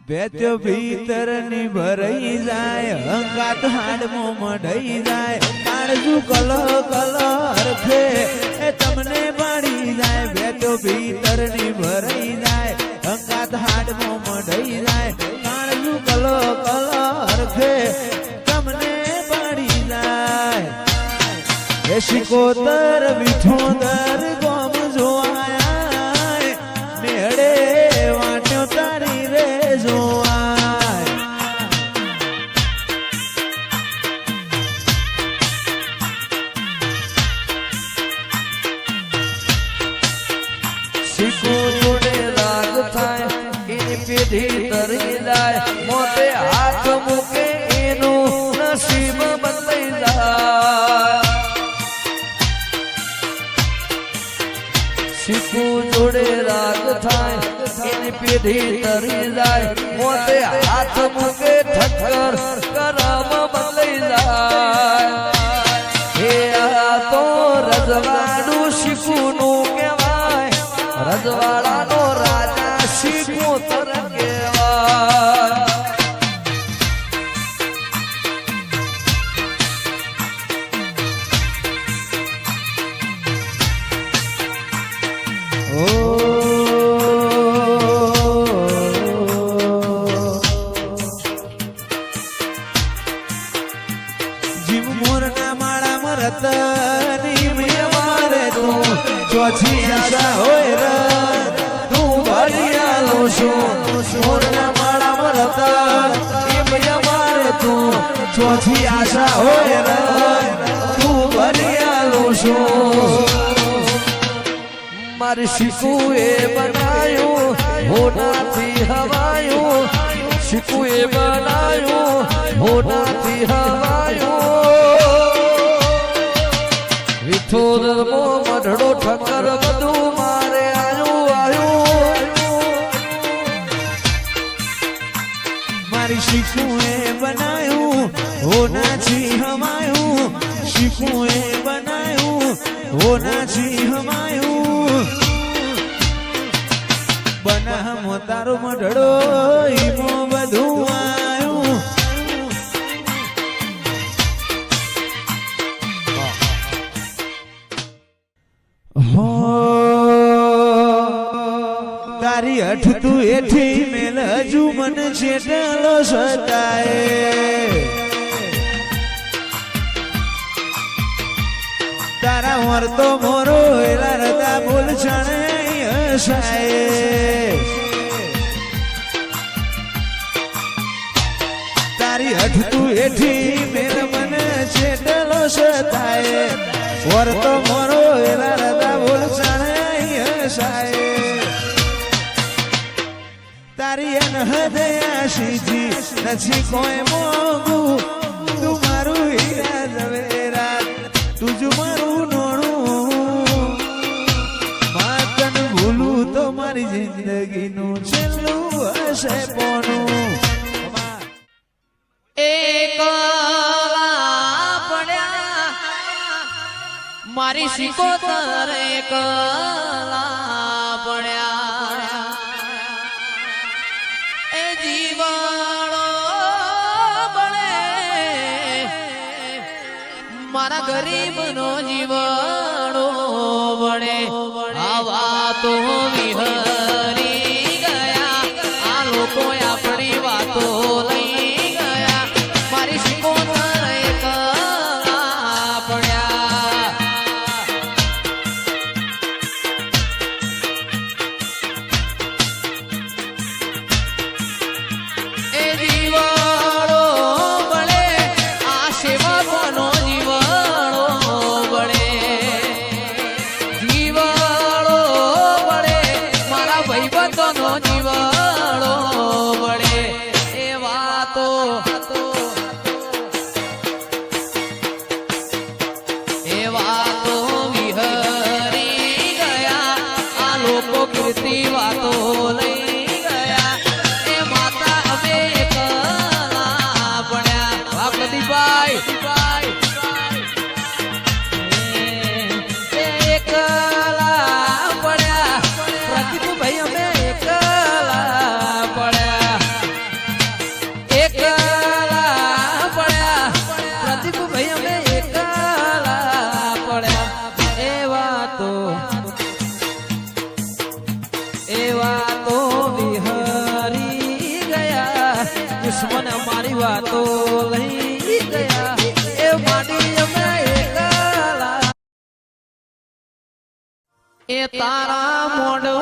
વેત્યો ભીતર ની ભરાઈ જાય હંગાત હાડમો મઢાઈ જાય કાળજુ કલો કલો હરખે એ તમને પાડી જાય વેત્યો ભીતર ની ભરાઈ જાય હંગાત હાડમો મઢાઈ જાય કાળજુ કલો કલો હરખે તમને પાડી જાય એ શિકોતર વિઠોદર ગોમ જોવાય મેળે વાટ્યો તારી રે જોવાય શીખો જોડે રાગ થાય એની પેઢી તરી જાય મોતે હાથ મૂકે એનું નસીબ બદલાઈ જાય શીખું જોડે રાગ થાય એની પેઢી તરી જાય મોતે હાથ મૂકે ઠક્કર કરમ બદલાઈ જાય હે આ તો રજવાડું શીખુનું કહેવાય રજવાડાનો રાજા શીખું તર કહેવાય જીવ મોરના માળા મરત ની મારે તું ચોથી આશા હોય ર તું ભરિયાલો છું મોરના માળા મરત ની મારે તું ચોથી આશા હોય ર તું ભરિયાલો છું મારી શીખું એ બનાયું હોનાથી હવાયું શીખું એ બનાયું હોનાથી હવાયું વિઠોદર મો મઢડો ઠક્કર બધું મારે આયું મારી શીખું એ બનાયું હોનાથી હમાયું શીખું એ બનાયું હોનાથી હમાયું બનામો તારો મઢડો ઈમો બધું આયું હો તારી અઠ તું એઠી મેલ હજુ મન છેટલો સતાય તારા વર્તો મોરો એલા રતા બોલ છણે હસાય તારી હઠ તું એઠી મેલ મને છેટલો સતાય વર્તો મોરો એલા રતા બોલ છણે હસાય તારી અનહદયા શીજી નથી કોઈ મોગું તું મારું હીરા ઝવેરા તુજું મારું નોણું માતન ભૂલું તો મારી જિંદગીનું છેલ્લું હશે પોનું મારી શિકોતર એકલા પડ્યા એ જીવાણો બળે મારા ગરીબનો જીવાણો બળે આવા તો વિહરી ગયા આ લોકો આપણી વાતો લઈ ગયા મારી શિકોતર એકલા પડ્યા એ જીવાણો બળે આ સેવકોનો જીવાણો બળે જીવાણો બળે એવા તો વિહરી ગયા દુશ્મન મારી વાતો લઈ ગયા એ માડી અમે એકલા એ તારા મોઢો